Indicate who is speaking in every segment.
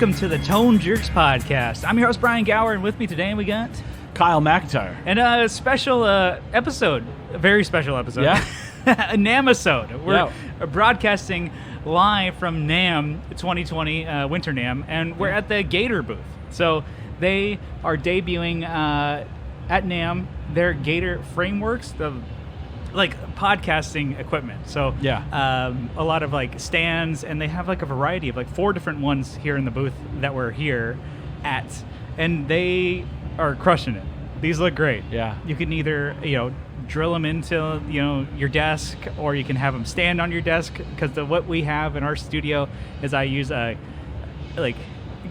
Speaker 1: welcome to the Tone Jerks podcast. I'm your host, Brian Gower, and with me today we got...
Speaker 2: Kyle McIntyre.
Speaker 1: And a special episode, a very special episode.
Speaker 2: Yeah.
Speaker 1: A NAMM-isode. We're broadcasting live from NAMM 2020, Winter NAMM, and we're at the Gator booth. So they are debuting at NAMM their Gator frameworks, the podcasting equipment. So a lot of stands, and they have a variety of 4 different ones here in the booth that we're here at, and they are crushing it. These look great. Yeah. You can either drill them into your desk, or you can have them stand on your desk, because what we have in our studio is I use a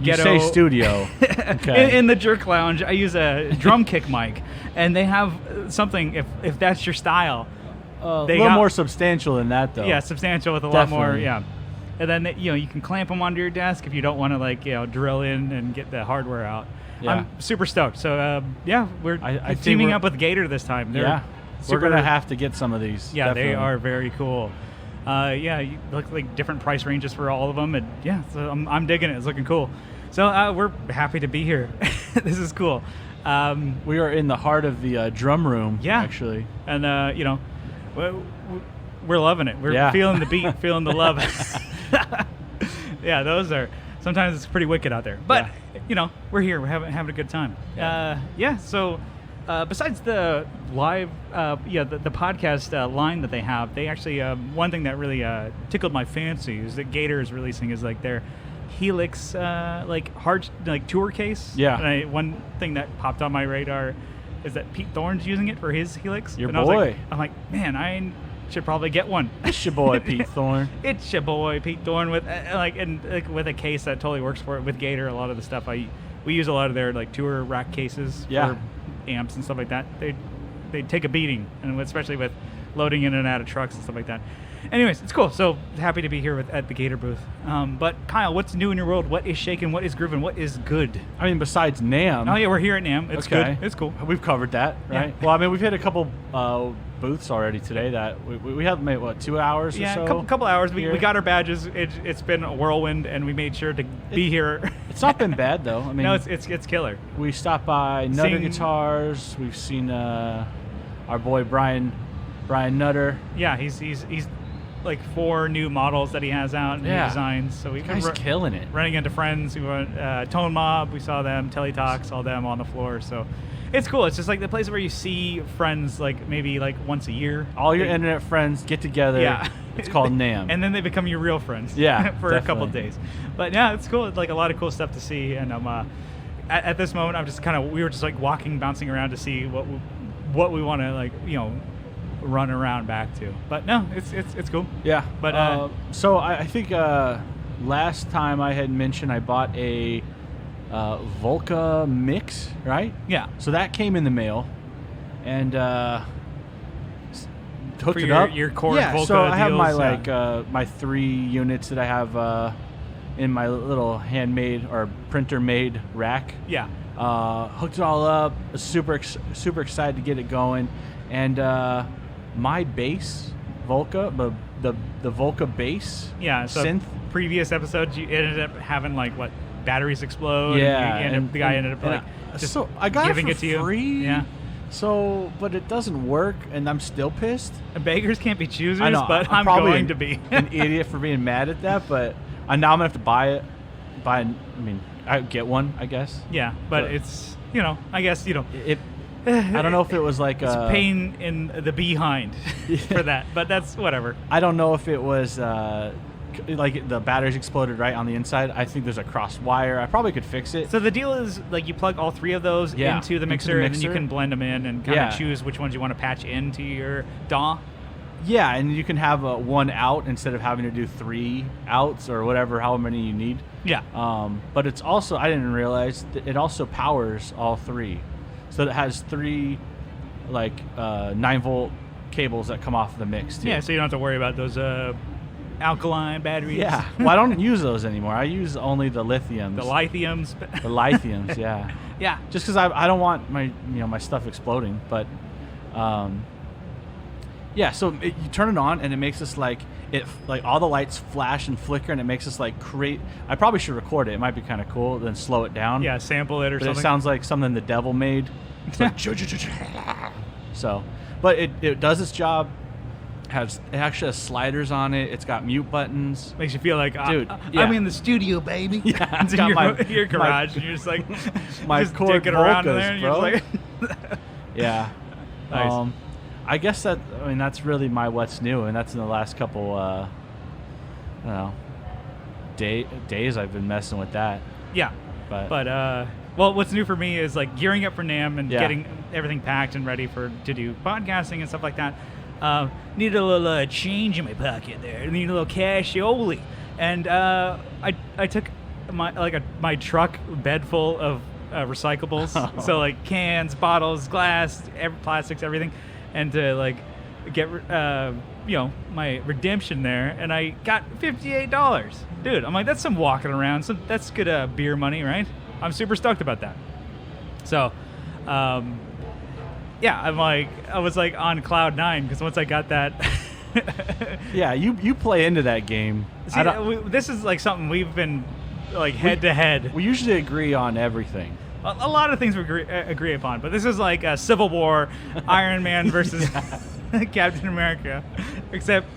Speaker 1: Ghetto.
Speaker 2: You say studio. Okay.
Speaker 1: in the Jerk Lounge, I use a drum kick mic, and they have something, if that's your style.
Speaker 2: A little more substantial than that, though.
Speaker 1: Yeah, substantial with a lot more, yeah. And then, you can clamp them onto your desk if you don't want to, drill in and get the hardware out. Yeah. I'm super stoked. So, we're teaming up with Gator this time.
Speaker 2: We're going to have to get some of these.
Speaker 1: Yeah,
Speaker 2: definitely.
Speaker 1: They are very cool. You look like different price ranges for all of them, and so I'm digging it. It's looking cool. So we're happy to be here. This is cool.
Speaker 2: We are in the heart of the drum room, actually.
Speaker 1: And, we're loving it. We're feeling the beat, feeling the love. Yeah, those are... Sometimes it's pretty wicked out there. But, we're here. We're having a good time. So... besides the live, the podcast line that they have, they actually one thing that really tickled my fancy is that Gator is releasing is their Helix hard tour case. Yeah. And one thing that popped on my radar is that Pete Thorne's using it for his Helix.
Speaker 2: Your boy.
Speaker 1: I'm like, man, I should probably get one.
Speaker 2: It's your boy Pete Thorne.
Speaker 1: It's your boy Pete Thorne with with a case that totally works for it. With Gator, a lot of the stuff we use a lot of their tour rack cases. For amps and stuff like that. They take a beating, and especially with loading in and out of trucks and stuff like that. Anyways, it's cool. So happy to be here at the Gator booth. But Kyle, what's new in your world? What is shaking? What is grooving? What is good?
Speaker 2: I mean, besides NAMM.
Speaker 1: Oh yeah, we're here at NAMM. It's good. It's cool.
Speaker 2: We've covered that, right? Yeah. Well, I mean, we've hit a couple booths already today that we had maybe 2 hours or so?
Speaker 1: Yeah, a couple hours. We got our badges. It's been a whirlwind, and we made sure to be here.
Speaker 2: It's not been bad though. I mean,
Speaker 1: no, it's killer.
Speaker 2: We stopped by Nutter Guitars. We've seen our boy Brian Nutter.
Speaker 1: Yeah, he's 4 new models that he has out and new designs. So we've been
Speaker 2: killing it.
Speaker 1: Running into friends. We went Tone Mob. We saw them. Teletalk saw them on the floor. So it's cool. It's just the place where you see friends maybe once a year.
Speaker 2: All your internet friends get together. Yeah. It's called NAMM.
Speaker 1: And then they become your real friends.
Speaker 2: Yeah,
Speaker 1: for
Speaker 2: definitely.
Speaker 1: A couple of days. But yeah, it's cool. It's a lot of cool stuff to see. And I'm at this moment, I'm just we were just walking, bouncing around to see what we want to run around back to. But no, it's cool.
Speaker 2: Yeah.
Speaker 1: But
Speaker 2: so I think last time I had mentioned I bought a Volca mix, right?
Speaker 1: Yeah.
Speaker 2: So that came in the mail, and hooked
Speaker 1: it
Speaker 2: up.
Speaker 1: Your core Volca
Speaker 2: so I have
Speaker 1: deals,
Speaker 2: my 3 units that I have in my little handmade or printer made rack.
Speaker 1: Yeah.
Speaker 2: Hooked it all up. Super excited to get it going, and my bass Volca, the Volca bass.
Speaker 1: Yeah. So
Speaker 2: synth.
Speaker 1: Previous episodes, you ended up having batteries explode.
Speaker 2: Yeah.
Speaker 1: And the guy ended up just
Speaker 2: so I got
Speaker 1: giving
Speaker 2: it for free.
Speaker 1: Yeah.
Speaker 2: So, but it doesn't work, and I'm still pissed.
Speaker 1: Beggars can't be choosers,
Speaker 2: I know,
Speaker 1: but I'm going to be.
Speaker 2: An idiot for being mad at that, but now I'm gonna have to buy it. I get one, I guess.
Speaker 1: Yeah, but it's I guess
Speaker 2: it. I don't know if it was
Speaker 1: it's a pain in the behind for that, but that's whatever.
Speaker 2: I don't know if it was the batteries exploded right on the inside. I think there's a cross wire. I probably could fix it.
Speaker 1: So the deal is you plug all 3 of those into the mixer, and then you can blend them in and kind of choose which ones you want to patch into your DAW.
Speaker 2: Yeah, and you can have one out instead of having to do 3 outs or however many you need.
Speaker 1: Yeah.
Speaker 2: But it's also, I didn't realize that it also powers all 3. So it has 3 9-volt cables that come off the mix too.
Speaker 1: Yeah, so you don't have to worry about those alkaline batteries.
Speaker 2: Yeah. Well, I don't use those anymore. I use only the lithiums.
Speaker 1: The lithiums.
Speaker 2: The lithiums, yeah.
Speaker 1: Yeah.
Speaker 2: Just because I don't want my my stuff exploding, but yeah. So you turn it on and it makes this it like all the lights flash and flicker, and it makes us like create. I probably should record it. It might be kind of cool. Then slow it down.
Speaker 1: Yeah, sample it or
Speaker 2: but
Speaker 1: something.
Speaker 2: It sounds like something the devil made. It's like so, but it does its job. It actually has sliders on it. It's got mute buttons.
Speaker 1: Makes you feel like,
Speaker 2: dude,
Speaker 1: I'm in the studio, baby.
Speaker 2: Yeah,
Speaker 1: it's in your garage. And you're just like,
Speaker 2: my
Speaker 1: just
Speaker 2: chord
Speaker 1: dicking around in
Speaker 2: polkas,
Speaker 1: there. And
Speaker 2: bro.
Speaker 1: you're just like,
Speaker 2: yeah.
Speaker 1: Nice.
Speaker 2: I guess that's really my what's new, and that's in the last couple, I don't know, days I've been messing with that.
Speaker 1: Yeah. But well, what's new for me is like gearing up for NAMM and getting everything packed and ready to do podcasting and stuff like that. Need a little change in my pocket there. Need a little cashioli. And I took my truck bed full of recyclables. So like cans, bottles, glass, plastics, everything. And to like get my redemption there. And I got $58. Dude, I'm like, that's some walking around. So that's good beer money, right? I'm super stoked about that. So, yeah, I was like on cloud 9 because once I got that.
Speaker 2: Yeah, you play into that game.
Speaker 1: See, this is like something we've been like head to head.
Speaker 2: We usually agree on everything.
Speaker 1: A lot of things we agree upon, but this is like a Civil War, Iron Man versus Captain America. Except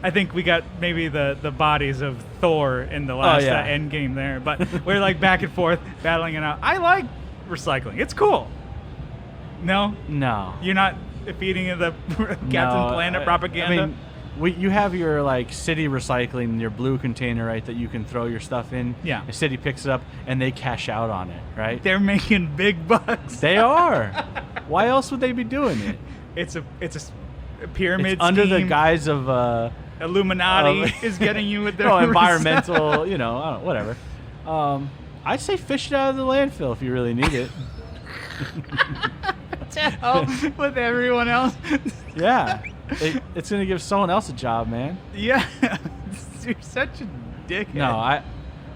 Speaker 1: I think we got maybe the bodies of Thor in the last end game there. But we're like back and forth battling it out. I like recycling. It's cool. No? You're not feeding the Captain Planet propaganda?
Speaker 2: I mean, you have your like city recycling, your blue container, right, that you can throw your stuff in.
Speaker 1: Yeah.
Speaker 2: The city picks it up and they cash out on it, right?
Speaker 1: They're making big bucks.
Speaker 2: They are. Why else would they be doing it?
Speaker 1: It's a pyramid
Speaker 2: it's under
Speaker 1: scheme.
Speaker 2: the guise of
Speaker 1: Illuminati is getting you with their
Speaker 2: environmental, whatever. I'd say fish it out of the landfill if you really need it.
Speaker 1: To help with everyone else.
Speaker 2: Yeah. It's going to give someone else a job, man.
Speaker 1: Yeah. You're such a dickhead.
Speaker 2: No,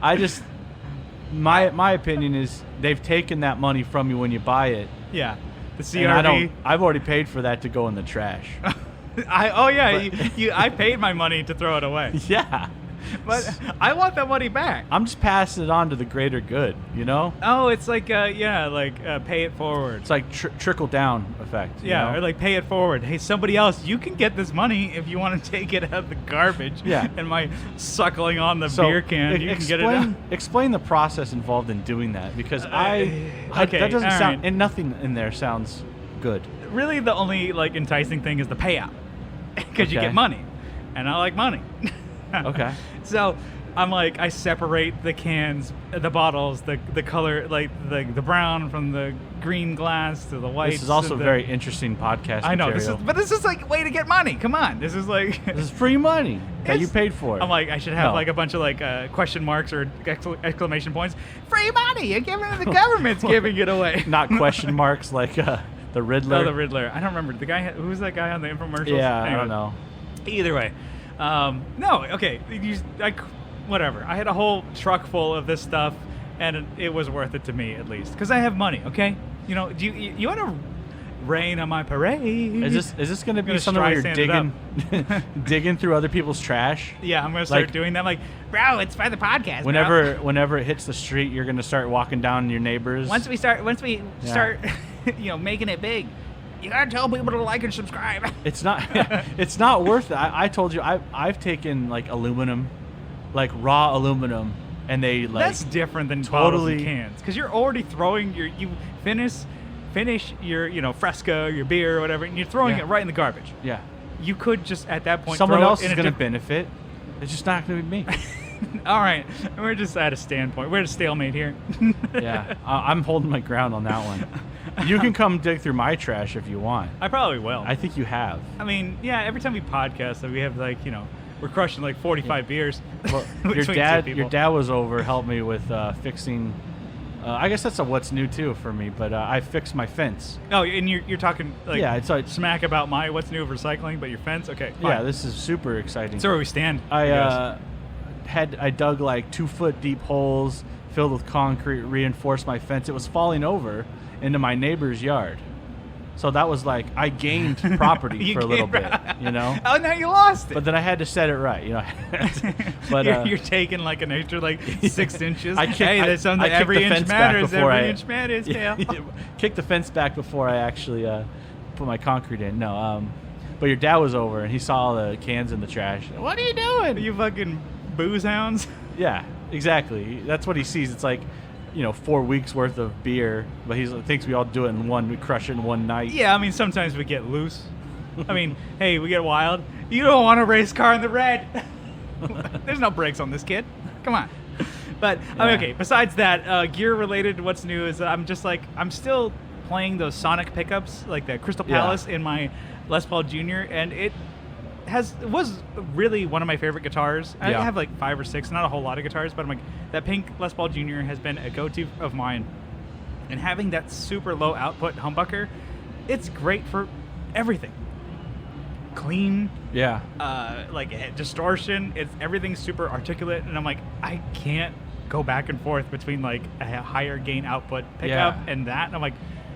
Speaker 2: I just my opinion is they've taken that money from you when you buy it.
Speaker 1: Yeah. The CRV.
Speaker 2: I've already paid for that to go in the trash.
Speaker 1: I paid my money to throw it away.
Speaker 2: Yeah.
Speaker 1: But I want that money back.
Speaker 2: I'm just passing it on to the greater good, you know?
Speaker 1: Oh, it's like, pay it forward.
Speaker 2: It's like trickle down effect.
Speaker 1: Yeah, or like pay it forward. Hey, somebody else, you can get this money if you want to take it out of the garbage.
Speaker 2: Yeah.
Speaker 1: And my suckling on the beer can, you can get it out.
Speaker 2: Explain the process involved in doing that, because that doesn't sound, and nothing in there sounds good.
Speaker 1: Really, the only like enticing thing is the payout, because you get money, and I like money.
Speaker 2: Okay.
Speaker 1: So I'm like, I separate the cans, the bottles, the color, like the brown from the green glass to the white.
Speaker 2: This is also very interesting podcast
Speaker 1: I know,
Speaker 2: material.
Speaker 1: this is like a way to get money. Come on, this is like
Speaker 2: this is free money that you paid for.
Speaker 1: I'm like, I should have like a bunch of like question marks or exclamation points. Free money! You're giving it, the government's giving it away.
Speaker 2: Not question marks like the Riddler.
Speaker 1: Oh, the Riddler. I don't remember the guy. Who was that guy on the infomercials?
Speaker 2: Yeah,
Speaker 1: anyway,
Speaker 2: I don't know.
Speaker 1: Either way. No, okay. Whatever. I had a whole truck full of this stuff, and it was worth it to me, at least. Because I have money, okay? You know, do you want to rain on my parade?
Speaker 2: Is this going to be something where you're digging through other people's trash?
Speaker 1: Yeah, I'm going to start doing that. Like, bro, it's for the podcast,
Speaker 2: Whenever it hits the street, you're going to start walking down your neighbors.
Speaker 1: Once we start, making it big. You gotta tell people to like and subscribe.
Speaker 2: It's not worth it. I told you I've taken like aluminum, like raw aluminum, and they like
Speaker 1: that's different than bottles and cans, because you're already throwing you finish your Fresca, your beer or whatever, and you're throwing it right in the garbage.
Speaker 2: Yeah.
Speaker 1: You could just at that point
Speaker 2: someone else is gonna benefit. It's just not gonna be me.
Speaker 1: All right, we're just at a standpoint. We're at a stalemate here.
Speaker 2: Yeah, I'm holding my ground on that one. You can come dig through my trash if you want.
Speaker 1: I probably will.
Speaker 2: I think you have.
Speaker 1: I mean, yeah, every time we podcast, we have we're crushing like 45 beers.
Speaker 2: Well, your dad was over, helped me with fixing. I guess that's what's new too for me. But I fixed my fence.
Speaker 1: Oh, and you're talking like
Speaker 2: it's like
Speaker 1: smack about my what's new of recycling, but your fence. Okay, fine.
Speaker 2: Yeah, this is super exciting.
Speaker 1: That's where we stand.
Speaker 2: I dug like 2-foot deep holes filled with concrete, reinforced my fence. It was falling over into my neighbor's yard. So that was like I gained property for a little bit, you know.
Speaker 1: Oh, now you lost it.
Speaker 2: But then I had to set it right, you know. But
Speaker 1: you're taking like an extra like 6 inches.
Speaker 2: I
Speaker 1: that's something.
Speaker 2: I
Speaker 1: every
Speaker 2: kicked the
Speaker 1: inch
Speaker 2: fence back
Speaker 1: matters.
Speaker 2: before
Speaker 1: Every inch matters.
Speaker 2: Yeah, kicked the fence back before I actually put my concrete in. No, but your dad was over and he saw the cans in the trash. What are you doing?
Speaker 1: Are you fucking booze hounds?
Speaker 2: Yeah, exactly. That's what he sees. It's like, 4 weeks worth of beer, but he thinks we all do it we crush it in one night.
Speaker 1: Yeah, I mean, sometimes we get loose. I mean, hey, we get wild. You don't want to race car in the red. There's no brakes on this kid. Come on. But, I mean, okay, besides that, gear-related, what's new is I'm still playing those sonic pickups, like the Crystal Palace in my Les Paul Jr., and it was really one of my favorite guitars. I have like 5 or 6, not a whole lot of guitars, but I'm like, that pink Les Paul Jr. has been a go-to of mine. And having that super low output humbucker, it's great for everything. Clean.
Speaker 2: Yeah.
Speaker 1: Like distortion. Everything's super articulate, and I'm like, I can't go back and forth between like a higher gain output pickup and that. And I'm like,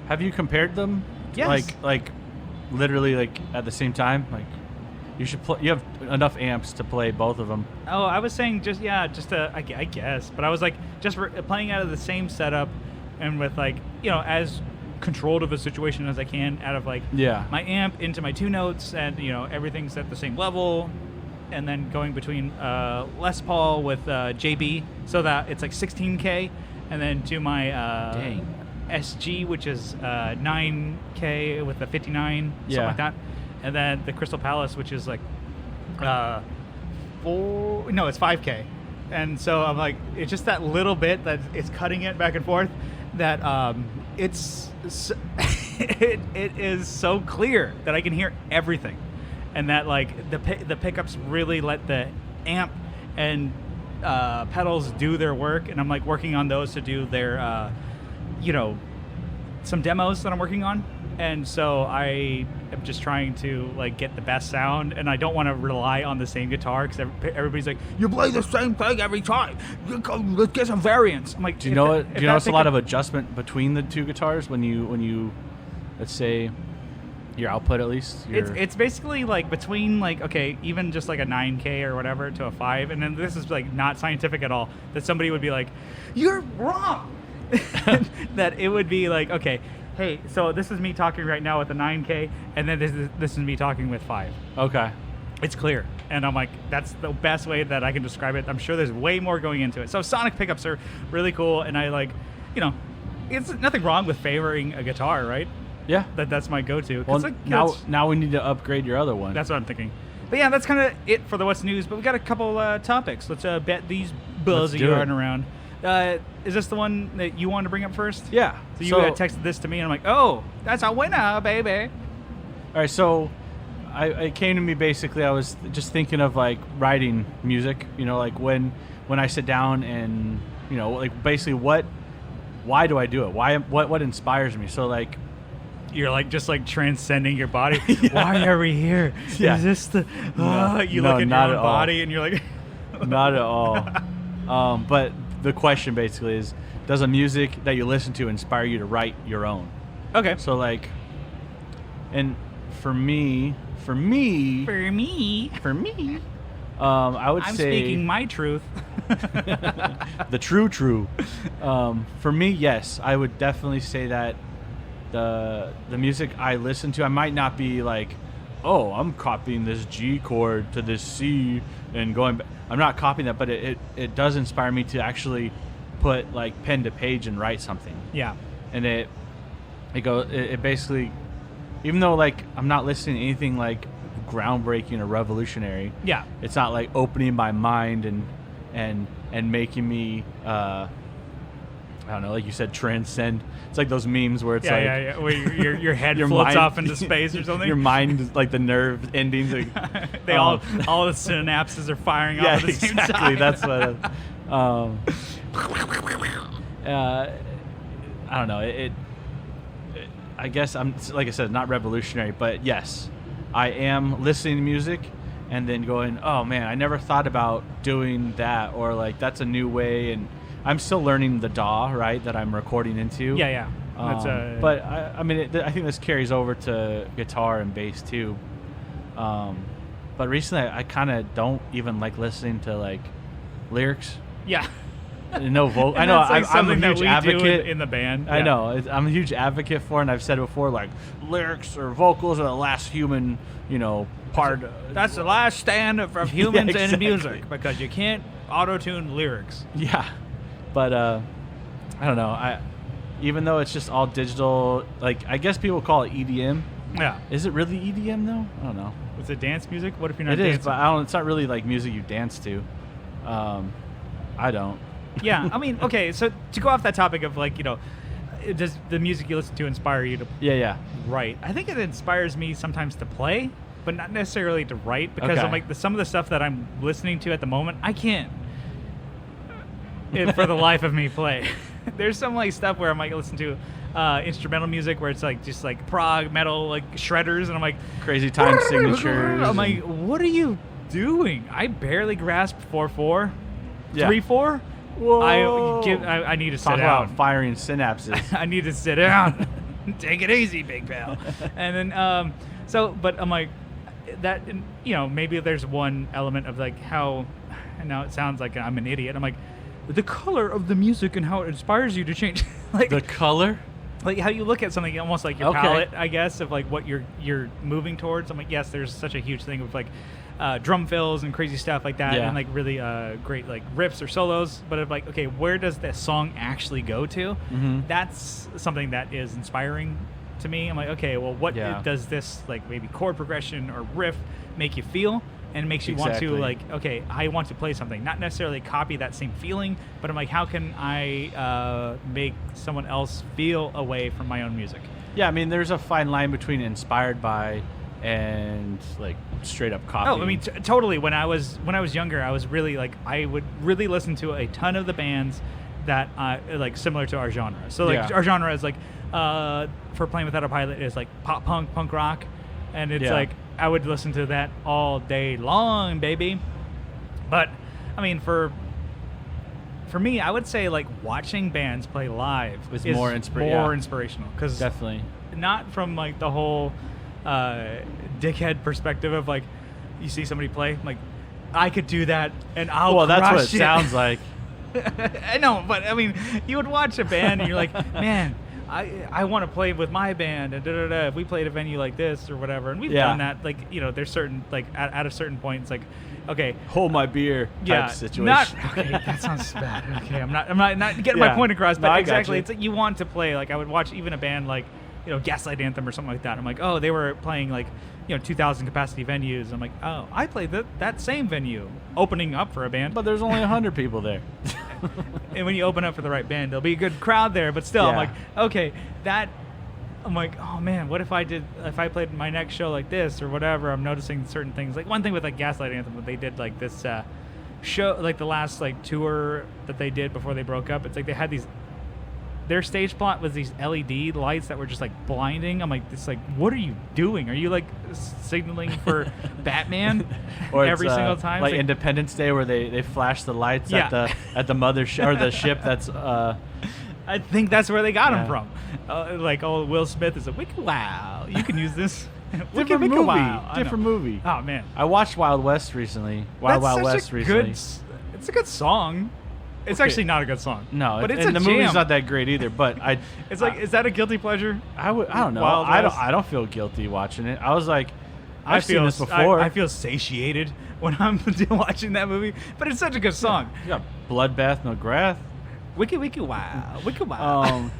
Speaker 2: have you compared them?
Speaker 1: Yes.
Speaker 2: Like literally like at the same time? Like you should you have enough amps to play both of them.
Speaker 1: Oh, I was saying I guess, but I was like just playing out of the same setup and with like, as controlled of a situation as I can out of like my amp into my 2 notes, and everything's at the same level, and then going between Les Paul with JB so that it's like 16K, and then to my SG, which is 9K with a 59, something like that. And then the Crystal Palace, which is like it's 5K. And so I'm like, it's just that little bit that it's cutting it back and forth that it is so clear that I can hear everything. And that like the pickups really let the amp and pedals do their work, and I'm like working on those to do their some demos that I'm working on. And so I am just trying to like get the best sound, and I don't want to rely on the same guitar because everybody's like, you play the same thing every time. Let's get some variants. I'm like,
Speaker 2: do you notice a lot of adjustment between the 2 guitars when you let's say your output at least?
Speaker 1: It's basically like between like, okay, even just like a 9K or whatever to a 5, and then this is like not scientific at all, that somebody would be like, you're wrong. That it would be like, okay, hey, so this is me talking right now with a 9K, and then this is me talking with 5.
Speaker 2: Okay.
Speaker 1: It's clear. And I'm like, that's the best way that I can describe it. I'm sure there's way more going into it. So sonic pickups are really cool, and I like, it's nothing wrong with favoring a guitar, right?
Speaker 2: Yeah.
Speaker 1: That's my go-to.
Speaker 2: Well, like, now we need to upgrade your other one.
Speaker 1: That's what I'm thinking. But yeah, that's kind of it for the What's News. But we got a couple topics. Let's bet these bills that you're running around. Is this the one that you wanted to bring up first?
Speaker 2: Yeah.
Speaker 1: So you texted this to me, and I'm like, oh, that's a winner, baby.
Speaker 2: All right, so it came to me basically, I was just thinking of like writing music, like when I sit down and, like basically why do I do it? What inspires me? So like,
Speaker 1: you're like just like transcending your body. Why are we here?
Speaker 2: Yeah.
Speaker 1: Is this the you look at your own body and you're like
Speaker 2: not at all. But the question basically is, does a music that you listen to inspire you to write your own?
Speaker 1: Okay.
Speaker 2: So like, and for me, I would
Speaker 1: I'm
Speaker 2: say
Speaker 1: speaking my truth.
Speaker 2: the true. For me, yes, I would definitely say that the music I listen to, I might not be like, oh, I'm copying this G chord to this C and going back. I'm not copying that, but it does inspire me to actually put like pen to page and write something.
Speaker 1: Yeah.
Speaker 2: And it basically, even though like I'm not listening to anything like groundbreaking or revolutionary.
Speaker 1: Yeah.
Speaker 2: It's not like opening my mind and making me I don't know, like you said, transcend. It's like those memes where it's
Speaker 1: where your head floats off into space or something.
Speaker 2: Your mind is like the nerve endings. Like,
Speaker 1: all the synapses are firing off at the same time.
Speaker 2: That's what. I don't know. I guess I'm, like I said, not revolutionary, but yes, I am listening to music and then going, oh man, I never thought about doing that, or like that's a new way. And I'm still learning the DAW, right, that I'm recording into.
Speaker 1: Yeah.
Speaker 2: But I mean, I think this carries over to guitar and bass too. But recently, I kind of don't even like listening to like lyrics.
Speaker 1: Yeah.
Speaker 2: No vocal. I know.
Speaker 1: Like
Speaker 2: I'm a huge
Speaker 1: do
Speaker 2: advocate
Speaker 1: in the band.
Speaker 2: I know. I'm a huge advocate for, and I've said it before. Like lyrics or vocals are the last human, part.
Speaker 1: That's the last stand of humans
Speaker 2: Yeah,
Speaker 1: in
Speaker 2: exactly.
Speaker 1: music, because you can't auto-tune lyrics.
Speaker 2: Yeah, but I don't know. Even though it's just all digital, like I guess people call it EDM.
Speaker 1: Yeah.
Speaker 2: Is it really EDM though? I don't know.
Speaker 1: Is it dance music? What if you're not
Speaker 2: It
Speaker 1: dancing?
Speaker 2: is, but it's not really like music you dance to. I don't.
Speaker 1: Yeah, I mean, okay, so to go off that topic of like, does the music you listen to inspire you to
Speaker 2: Yeah.
Speaker 1: write? I think it inspires me sometimes to play, but not necessarily to write, because
Speaker 2: Okay.
Speaker 1: I'm like some of the stuff that I'm listening to at the moment, I can't for the life of me play. There's some like stuff where I might listen to instrumental music where it's like just like prog metal, like shredders, and I'm like
Speaker 2: Crazy time signatures.
Speaker 1: I'm like, what are you doing? I barely grasp 4/4,
Speaker 2: Yeah.
Speaker 1: 3/4.
Speaker 2: Whoa.
Speaker 1: I need to
Speaker 2: Talk
Speaker 1: sit
Speaker 2: about
Speaker 1: down.
Speaker 2: firing synapses.
Speaker 1: I need to sit down. Take it easy, big pal. And then but I'm like that. Maybe there's one element of like how. And now it sounds like I'm an idiot. I'm like, the color of the music and how it inspires you to change. Like
Speaker 2: The color.
Speaker 1: like how you look at something, almost like your
Speaker 2: Okay.
Speaker 1: palette, I guess, of like what you're moving towards. I'm like, yes, there's such a huge thing of like drum fills and crazy stuff like that,
Speaker 2: Yeah.
Speaker 1: and like really great like riffs or solos. But of like, okay, where does this song actually go to?
Speaker 2: Mm-hmm.
Speaker 1: That's something that is inspiring to me. I'm like, okay, well, what
Speaker 2: Yeah.
Speaker 1: does this like maybe chord progression or riff make you feel? And it makes you want to
Speaker 2: Exactly.
Speaker 1: like, okay, I want to play something, not necessarily copy that same feeling, but I'm like, how can I make someone else feel away from my own music?
Speaker 2: Yeah, I mean, there's a fine line between inspired by and like straight up copy.
Speaker 1: Oh, I mean, totally. When I was younger, I was really like, I would really listen to a ton of the bands that like similar to our genre. So like
Speaker 2: Yeah.
Speaker 1: our genre is like for Playing Without a Pilot is like pop punk rock, and it's
Speaker 2: Yeah.
Speaker 1: like I would listen to that all day long, baby. But I mean, for me, I would say like watching bands play live
Speaker 2: Is
Speaker 1: is
Speaker 2: more yeah.
Speaker 1: inspirational, because
Speaker 2: Definitely.
Speaker 1: not from like the whole dickhead perspective of like you see somebody play, like I could do that and I'll
Speaker 2: Well, that's what
Speaker 1: crush
Speaker 2: it sounds like.
Speaker 1: I know, but I mean, you would watch a band and you're like, man, I want to play with my band, and if we played a venue like this or whatever, and we've
Speaker 2: Yeah.
Speaker 1: done that. Like, there's certain like at a certain point, it's like, okay,
Speaker 2: Hold my beer type situation.
Speaker 1: okay, that sounds bad. Okay, I'm not getting
Speaker 2: Yeah.
Speaker 1: my point across, but
Speaker 2: No, I
Speaker 1: exactly,
Speaker 2: gotcha.
Speaker 1: it's like you want to play. Like I would watch even a band like Gaslight Anthem or something like that. I'm like, oh, they were playing like 2,000 capacity venues. I'm like, oh, I played that same venue opening up for a band.
Speaker 2: But there's only 100 people there.
Speaker 1: And when you open up for the right band, there'll be a good crowd there. But still, I'm
Speaker 2: Yeah.
Speaker 1: like, okay, I'm like, oh man, what if I played my next show like this or whatever? I'm noticing certain things. Like one thing with like Gaslight Anthem, when they did like this show, like the last like tour that they did before they broke up, it's like they had their stage plot was these LED lights that were just like blinding. I'm like, it's like, what are you doing? Are you like signaling for Batman
Speaker 2: Or
Speaker 1: every
Speaker 2: it's,
Speaker 1: single time?
Speaker 2: like
Speaker 1: It's
Speaker 2: Independence Day, where they flash the lights
Speaker 1: Yeah.
Speaker 2: at the mothership or the ship that's
Speaker 1: I think that's where they got him
Speaker 2: Yeah.
Speaker 1: from. Like, oh, Will Smith is a wiki wow. You can use this. Wiki
Speaker 2: different
Speaker 1: wiki
Speaker 2: movie.
Speaker 1: wow. I know.
Speaker 2: Different movie.
Speaker 1: Oh man,
Speaker 2: I watched Wild West recently.
Speaker 1: That's
Speaker 2: Wild
Speaker 1: such
Speaker 2: West
Speaker 1: a
Speaker 2: recently.
Speaker 1: It's a good song. It's
Speaker 2: Okay.
Speaker 1: actually not a good song.
Speaker 2: No,
Speaker 1: but it's
Speaker 2: and
Speaker 1: a
Speaker 2: the
Speaker 1: jam.
Speaker 2: movie's not that great either. But
Speaker 1: It's like, is that a guilty pleasure?
Speaker 2: I don't know.
Speaker 1: Wild West?
Speaker 2: I don't feel guilty watching it. I was like,
Speaker 1: I
Speaker 2: I've
Speaker 1: feel
Speaker 2: seen this before.
Speaker 1: I feel satiated when I'm watching that movie. But it's such a good song.
Speaker 2: You got Bloodbath McGrath.
Speaker 1: Wiki wiki wow. Wiki wow.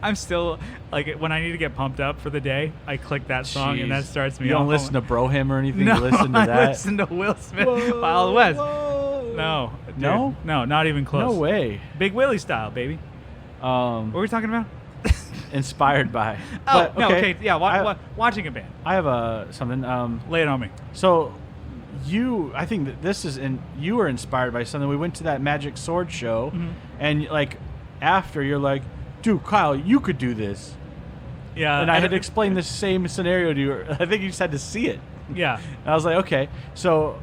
Speaker 1: I'm still like, when I need to get pumped up for the day, I click that song and that
Speaker 2: Jeez.
Speaker 1: starts me
Speaker 2: You don't
Speaker 1: off.
Speaker 2: listen to Broham or anything?
Speaker 1: No,
Speaker 2: You listen to
Speaker 1: I
Speaker 2: that?
Speaker 1: listen to Will Smith,
Speaker 2: Whoa,
Speaker 1: Wild West.
Speaker 2: whoa.
Speaker 1: No, dude.
Speaker 2: No?
Speaker 1: No, not even close.
Speaker 2: No way.
Speaker 1: Big Willie style, baby. What were we talking about?
Speaker 2: Inspired by.
Speaker 1: Oh,
Speaker 2: But,
Speaker 1: no, okay, yeah, watching a band.
Speaker 2: I have something.
Speaker 1: Lay it on me.
Speaker 2: So I think that this is you were inspired by something. We went to that Magic Sword show,
Speaker 1: Mm-hmm.
Speaker 2: and like after you're like, dude, Kyle, you could do this.
Speaker 1: Yeah,
Speaker 2: And I had explained the same scenario to you. I think you just had to see it.
Speaker 1: Yeah,
Speaker 2: And I was like, okay, so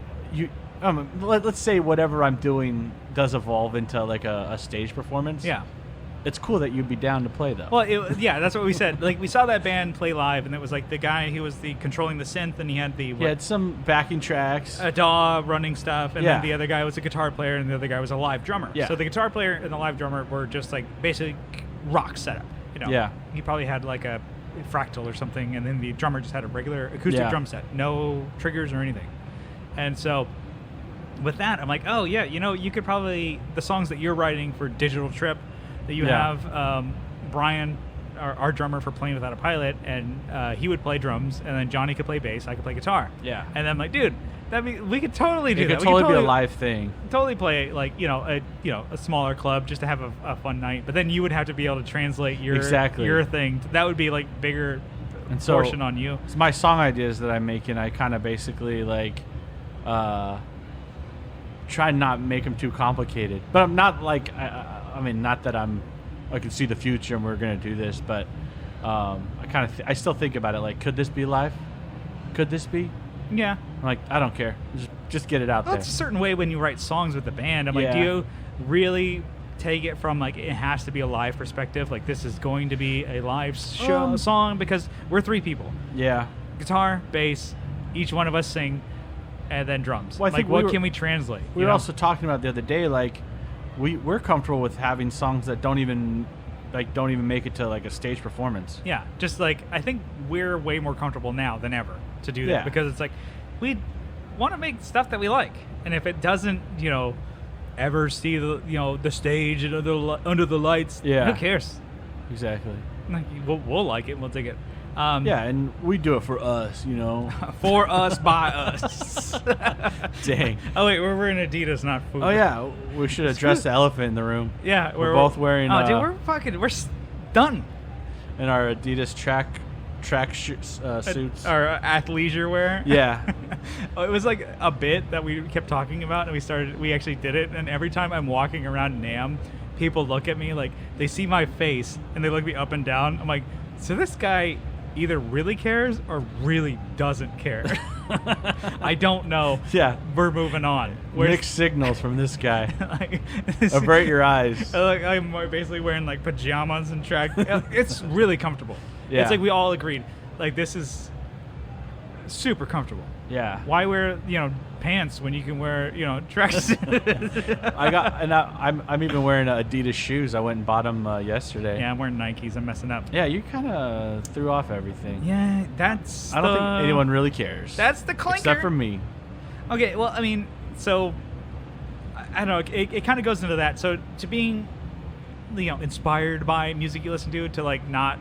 Speaker 2: let's say whatever I'm doing does evolve into like a stage performance.
Speaker 1: yeah.
Speaker 2: it's cool that you'd be down to play though.
Speaker 1: Well, yeah, that's what we said. Like, we saw that band play live, and it was like the guy who was controlling the synth, and he had
Speaker 2: He had some backing tracks.
Speaker 1: a DAW running stuff, and
Speaker 2: Yeah.
Speaker 1: then the other guy was a guitar player, and the other guy was a live drummer.
Speaker 2: Yeah.
Speaker 1: So the guitar player and the live drummer were just like basically rock setup. You know,
Speaker 2: Yeah.
Speaker 1: He probably had like a fractal or something, and then the drummer just had a regular acoustic
Speaker 2: Yeah.
Speaker 1: drum set, no triggers or anything. And so with that, I'm like, oh yeah, you could probably, the songs that you're writing for Digital Trip, that you
Speaker 2: Yeah.
Speaker 1: have Brian, our drummer for Playing Without a Pilot, and he would play drums, and then Johnny could play bass, I could play guitar.
Speaker 2: Yeah.
Speaker 1: And then I'm like, dude, we could totally do
Speaker 2: It
Speaker 1: that.
Speaker 2: could
Speaker 1: We
Speaker 2: totally be a live thing.
Speaker 1: Totally play like a smaller club just to have a fun night. But then you would have to be able to translate your thing. That would be like bigger
Speaker 2: And so
Speaker 1: portion on you.
Speaker 2: It's my song ideas that I'm making. I kind of basically like try not make them too complicated. But I'm not like I mean, not that I can see the future and we're gonna do this, but I still think about it like, could this be live? Could this be?
Speaker 1: Yeah.
Speaker 2: I'm like, I don't care. Just get it out
Speaker 1: Well,
Speaker 2: there.
Speaker 1: it's a certain way when you write songs with the band. I'm like,
Speaker 2: Yeah.
Speaker 1: do you really take it from like it has to be a live perspective? Like, this is going to be a live show song, because we're 3 people.
Speaker 2: Yeah.
Speaker 1: Guitar, bass, each one of us sing, and then drums.
Speaker 2: Well, I
Speaker 1: like,
Speaker 2: think
Speaker 1: what can we translate?
Speaker 2: We were also talking about the other day, like we're comfortable with having songs that don't even make it to like a stage performance.
Speaker 1: Yeah, just like, I think we're way more comfortable now than ever to do that,
Speaker 2: Yeah.
Speaker 1: because it's like we want to make stuff that we like, and if it doesn't, ever see the stage and under the lights,
Speaker 2: Yeah.
Speaker 1: who cares?
Speaker 2: Exactly.
Speaker 1: Like, we'll like it, and we'll take it.
Speaker 2: Yeah, and we do it for us,
Speaker 1: For us, by us.
Speaker 2: Dang.
Speaker 1: Oh wait, we're wearing Adidas, not food.
Speaker 2: Oh yeah, we should address the elephant in the room.
Speaker 1: Yeah,
Speaker 2: we're both wearing.
Speaker 1: Oh, dude, we're done.
Speaker 2: In our Adidas track suits.
Speaker 1: Our athleisure wear.
Speaker 2: Yeah.
Speaker 1: It was like a bit that we kept talking about, and we actually did it. And every time I'm walking around NAMM, people look at me like, they see my face and they look me up and down. I'm like, so this guy either really cares or really doesn't care. I don't know.
Speaker 2: Yeah.
Speaker 1: We're moving on.
Speaker 2: Mixed signals from this guy.
Speaker 1: Like,
Speaker 2: Avert your eyes.
Speaker 1: Like, I'm basically wearing like pajamas and track. It's really comfortable.
Speaker 2: Yeah.
Speaker 1: It's like we all agreed, like, this is super comfortable.
Speaker 2: Yeah.
Speaker 1: Why wear pants when you can wear tracks?
Speaker 2: I'm even wearing Adidas shoes. I went and bought them yesterday.
Speaker 1: Yeah, I'm wearing Nikes. I'm messing up.
Speaker 2: Yeah, you kind of threw off everything.
Speaker 1: Yeah,
Speaker 2: I don't think anyone really cares.
Speaker 1: That's the clinker.
Speaker 2: Except for me.
Speaker 1: Okay, well, I mean, so I don't know. It kind of goes into that. So to being, inspired by music you listen to like not,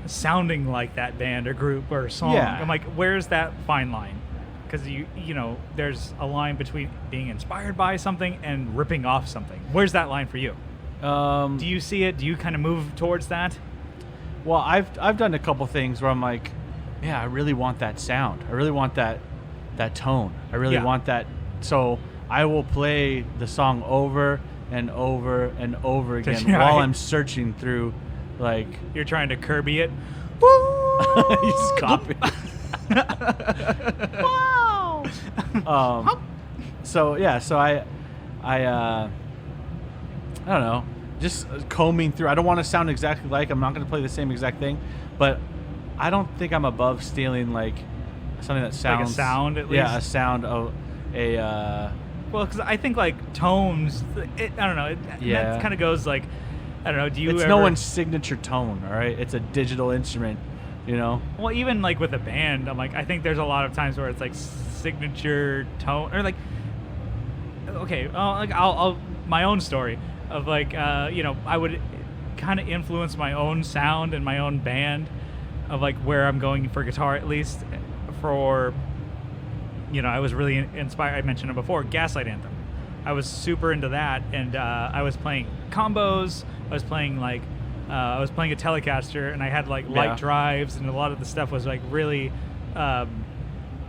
Speaker 1: sounding like that band or group or song.
Speaker 2: Yeah.
Speaker 1: I'm like, where's that fine line? Because there's a line between being inspired by something and ripping off something. Where's that line for you? Do you see it? Do you kind of move towards that?
Speaker 2: Well, I've done a couple things where I'm like, yeah, I really want that sound. I really want that tone. I really want that. So I will play the song over and over and over again while I'm searching through, like,
Speaker 1: you're trying to Kirby it.
Speaker 2: you just copy.
Speaker 1: Wow.
Speaker 2: So I don't know, just combing through. I don't want to sound exactly like. I'm not going to play the same exact thing, but I don't think I'm above stealing like something that sounds
Speaker 1: like a sound at least.
Speaker 2: Yeah, a sound of a.
Speaker 1: Well, because I think like tones. I don't know. That kind of goes like, I don't know. Do you?
Speaker 2: It's no one's signature tone. All right, it's a digital instrument.
Speaker 1: Well, even like with a band, I'm like, I think there's a lot of times where it's like signature tone or like. Okay, like I'll my own story of like I would kind of influence my own sound and my own band of like where I'm going for guitar, at least for I was really inspired. I mentioned it before, Gaslight Anthem. I was super into that, and I was playing combos. I was playing like I was playing a Telecaster, and I had like light drives, and a lot of the stuff was like really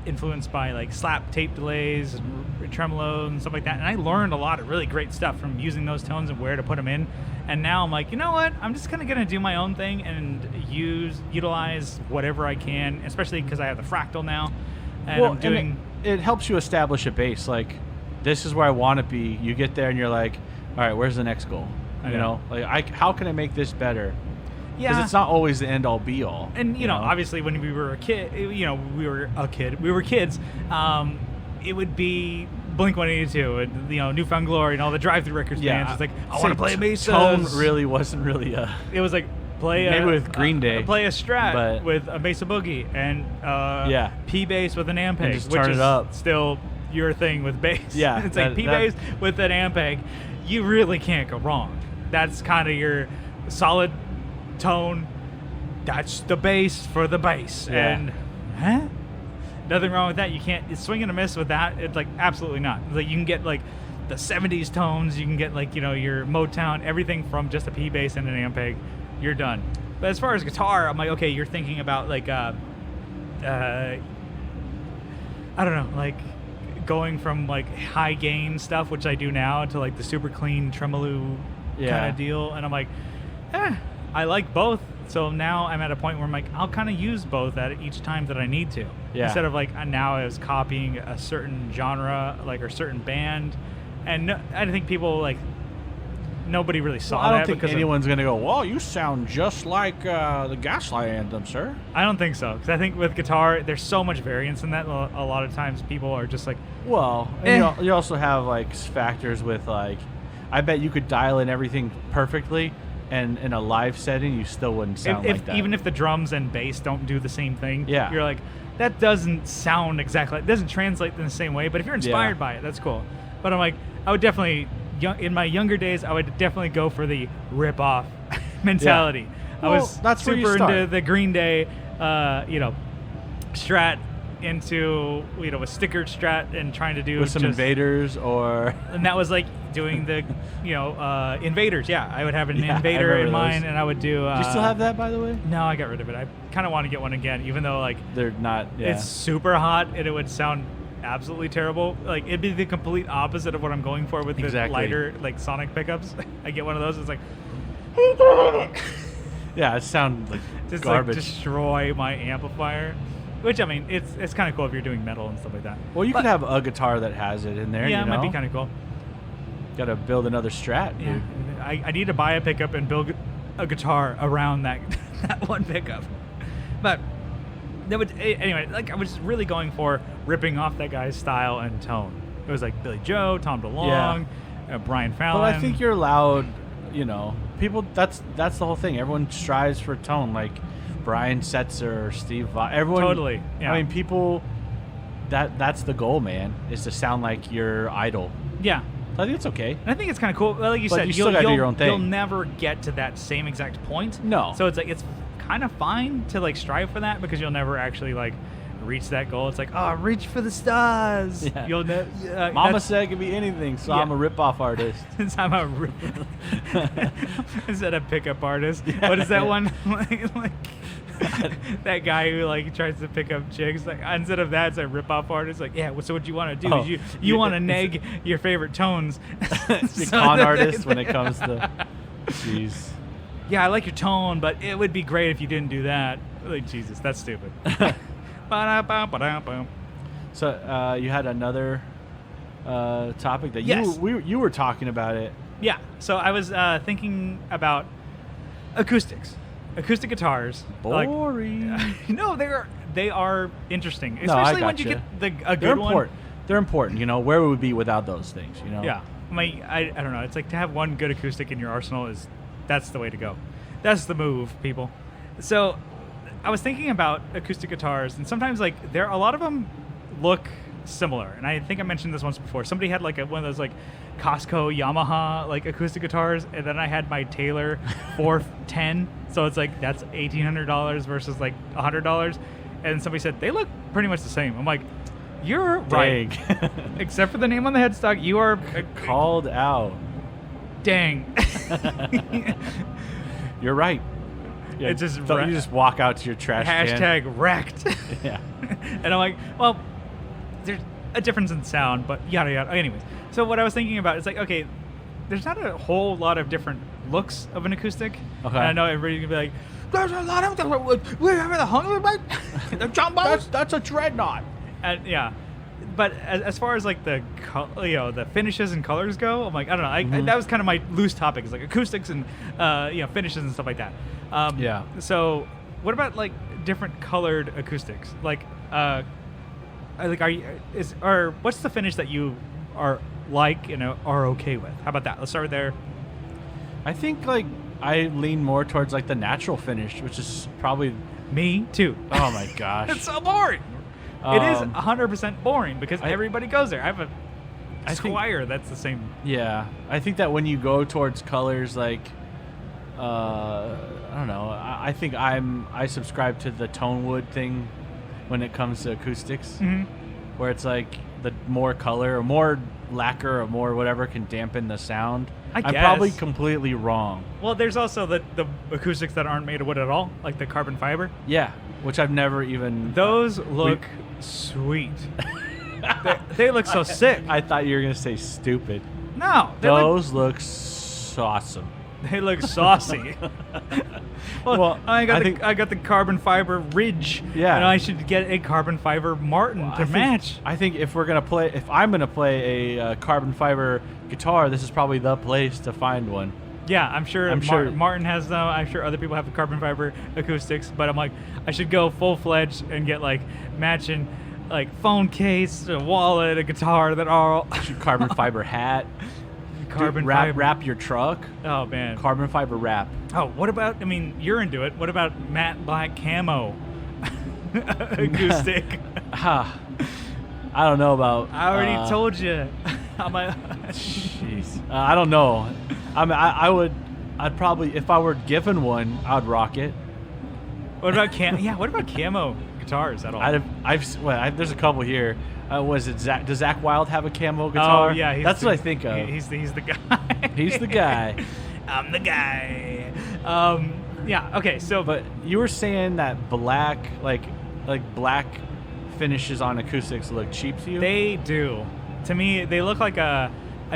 Speaker 1: influenced by like slap tape delays and tremolo and stuff like that. And I learned a lot of really great stuff from using those tones and where to put them in. And now I'm like, you know what? I'm just kind of gonna do my own thing and utilize whatever I can, especially because I have the fractal now. And I'm doing.
Speaker 2: It helps you establish a base. Like, this is where I want to be. You get there and you're like, all right, where's the next goal?
Speaker 1: I
Speaker 2: You know, like how can I make this better?
Speaker 1: Yeah.
Speaker 2: Because it's not always the end all be all.
Speaker 1: And you know, obviously, when we were kids. It would be Blink-182 and Newfound Glory and all the drive-through records bands. It's like I want to play Mesa.
Speaker 2: Tone really wasn't really
Speaker 1: It was like
Speaker 2: maybe with Green Day,
Speaker 1: play a Strat with a Mesa Boogie and P bass with an Ampeg, which is still your thing with bass.
Speaker 2: Yeah,
Speaker 1: it's like P bass with an Ampeg. You really can't go wrong. That's kind of your solid tone. That's the bass for the bass. And nothing wrong with that. You can't swing and a miss with that. It's like absolutely not. Like you can get like the 70s tones. You can get like your Motown, everything from just a P bass and an Ampeg. You're done. But as far as guitar, I'm like, okay, you're thinking about like I don't know, like going from like high gain stuff, which I do now, to like the super clean tremolo kind of deal. And I'm like, I like both. So now I'm at a point where I'm like, I'll kind of use both at each time that I need to. Yeah. Instead of like now I was copying a certain genre, like or certain band, and I think people like nobody really saw that.
Speaker 2: I don't think anyone's gonna go, "Well, you sound just like the Gaslight Anthem, sir."
Speaker 1: I don't think so, because I think with guitar, there's so much variance in that. A lot of times, people are just like,
Speaker 2: well, and you also have like factors with like, I bet you could dial in everything perfectly. And in a live setting, you still wouldn't sound like that.
Speaker 1: Even if the drums and bass don't do the same thing,
Speaker 2: yeah.
Speaker 1: You're like, that doesn't sound exactly, it doesn't translate in the same way, but if you're inspired by it, that's cool. But I'm like, I would definitely, in my younger days, I would definitely go for the rip-off mentality.
Speaker 2: Yeah.
Speaker 1: I was
Speaker 2: that's
Speaker 1: super into the Green Day, Strat, into a stickered Strat and trying to do
Speaker 2: with some Invaders
Speaker 1: and that was like doing the Invaders. I would have an Invader in mine, and I would do
Speaker 2: do you still have that, by the way?
Speaker 1: No, I got rid of it. I kind of want to get one again, even though like
Speaker 2: they're not
Speaker 1: it's super hot and it would sound absolutely terrible. Like it'd be the complete opposite of what I'm going for with the lighter like sonic pickups. I get one of those, it's like
Speaker 2: it sounds like
Speaker 1: just
Speaker 2: garbage.
Speaker 1: Like destroy my amplifier. Which, I mean, it's kind of cool if you're doing metal and stuff like that.
Speaker 2: Well, you could have a guitar that has it in there.
Speaker 1: Yeah, it might be kind of cool.
Speaker 2: Got to build another Strat, dude.
Speaker 1: Yeah. I need to buy a pickup and build a guitar around that one pickup. But anyway, like I was really going for ripping off that guy's style and tone. It was like Billy Joe, Tom DeLonge, Brian Fallon.
Speaker 2: Well, I think you're allowed. People. That's the whole thing. Everyone strives for tone, like Brian Setzer, Steve Vai, everyone.
Speaker 1: Totally. Yeah.
Speaker 2: I mean, people. That's the goal, man. Is to sound like your idol.
Speaker 1: Yeah.
Speaker 2: So I think it's okay.
Speaker 1: And I think it's kind of cool. Like you said,
Speaker 2: you still gotta do your own thing.
Speaker 1: You'll never get to that same exact point.
Speaker 2: No.
Speaker 1: So it's like it's kind of fine to like strive for that, because you'll never actually like reach that goal. It's like, reach for the stars.
Speaker 2: Yeah.
Speaker 1: You'll never.
Speaker 2: Mama said it could be anything, so I'm a rip-off artist.
Speaker 1: Since I'm a instead of pickup artist. Yeah. What is that one? like that guy who like tries to pick up chicks. Like instead of that, it's a rip-off artist. Like, so what you want to do is you want to neg your favorite tones.
Speaker 2: The con artist when it comes to. Jeez.
Speaker 1: Yeah, I like your tone, but it would be great if you didn't do that. Like, Jesus, that's stupid.
Speaker 2: So you had another topic that you were talking about it.
Speaker 1: Yeah. So I was thinking about acoustics, acoustic guitars.
Speaker 2: Boring.
Speaker 1: Like, no, they are interesting, especially when you get a good one.
Speaker 2: They're important. Where would we be without those things?
Speaker 1: Yeah. I don't know. It's like to have one good acoustic in your arsenal that's the way to go. That's the move, people. So I was thinking about acoustic guitars, and sometimes like a lot of them look similar. And I think I mentioned this once before. Somebody had like one of those like Costco Yamaha like acoustic guitars, and then I had my Taylor 410. So it's like that's $1,800 versus like $100. And somebody said they look pretty much the same. I'm like, you're right. Except for the name on the headstock, you are
Speaker 2: called out.
Speaker 1: Dang.
Speaker 2: You're right. Yeah,
Speaker 1: it's just
Speaker 2: you just walk out to your trash
Speaker 1: can. #wrecked.
Speaker 2: Yeah.
Speaker 1: And I'm like, well, there's a difference in sound, but yada yada. Anyways, so what I was thinking about is like, okay, there's not a whole lot of different looks of an acoustic. Okay. And I know everybody's gonna be like, there's a lot of different. We have the Hungry the jumbos.
Speaker 2: That's a dreadnought.
Speaker 1: And yeah, but as far as like the the finishes and colors go, I'm like, I don't know. That was kind of my loose topic. It's like acoustics and finishes and stuff like that. So what about like different colored acoustics? Like what's the finish that you are like and are okay with? How about that? Let's start there.
Speaker 2: I think like I lean more towards like the natural finish, which is probably
Speaker 1: me too.
Speaker 2: Oh my gosh,
Speaker 1: it's so boring. It is 100% boring because everybody goes there. I have a Squire that's the same.
Speaker 2: Yeah, I think that when you go towards colors like, I don't know. I think I subscribe to the tone wood thing when it comes to acoustics, where it's like the more color or more lacquer or more whatever can dampen the sound. I'm probably completely wrong.
Speaker 1: Well, there's also the acoustics that aren't made of wood at all, like the carbon fiber.
Speaker 2: Yeah, which I've never even...
Speaker 1: Those look sweet. they look so sick.
Speaker 2: I thought you were going to say stupid.
Speaker 1: No.
Speaker 2: Those look awesome.
Speaker 1: They look saucy. well, I got the carbon fiber Ridge.
Speaker 2: Yeah.
Speaker 1: And I should get a carbon fiber Martin to match.
Speaker 2: I think if I'm gonna play a carbon fiber guitar, this is probably the place to find one.
Speaker 1: Yeah, I'm sure Martin has them. I'm sure other people have the carbon fiber acoustics, but I'm like, I should go full-fledged and get like matching like phone case, a wallet, a guitar that are all
Speaker 2: carbon fiber hat.
Speaker 1: Carbon fiber.
Speaker 2: Wrap your truck.
Speaker 1: Oh man.
Speaker 2: Carbon fiber wrap.
Speaker 1: Oh, what about? I mean, you're into it. What about matte black camo acoustic?
Speaker 2: I don't know about.
Speaker 1: I already told you.
Speaker 2: Jeez. I don't know. I mean, I'd probably, if I were given one, I'd rock it.
Speaker 1: What about what about camo guitars at all?
Speaker 2: There's a couple here. Does Zach Wilde have a camo guitar?
Speaker 1: Oh yeah,
Speaker 2: that's what I think of.
Speaker 1: He's the guy.
Speaker 2: He's the guy.
Speaker 1: I'm the guy. Yeah. Okay. So,
Speaker 2: but you were saying that black, like black finishes on acoustics look cheap to you?
Speaker 1: They do. To me, they look like a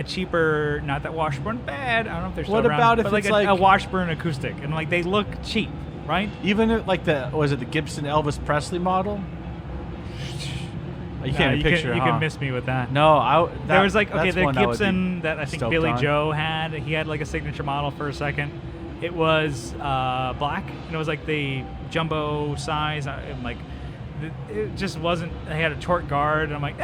Speaker 1: cheaper. Not that Washburn bad. I don't know if they're still around.
Speaker 2: What about if
Speaker 1: but
Speaker 2: it's
Speaker 1: like a Washburn acoustic, and like they look cheap, right?
Speaker 2: Even like the Gibson Elvis Presley model? You can't picture.
Speaker 1: You can miss me with that.
Speaker 2: No,
Speaker 1: there was like the Gibson that I think Billy Joe had. He had like a signature model for a second. It was black, and it was like the jumbo size. It just wasn't. I had a torque guard, and I'm like,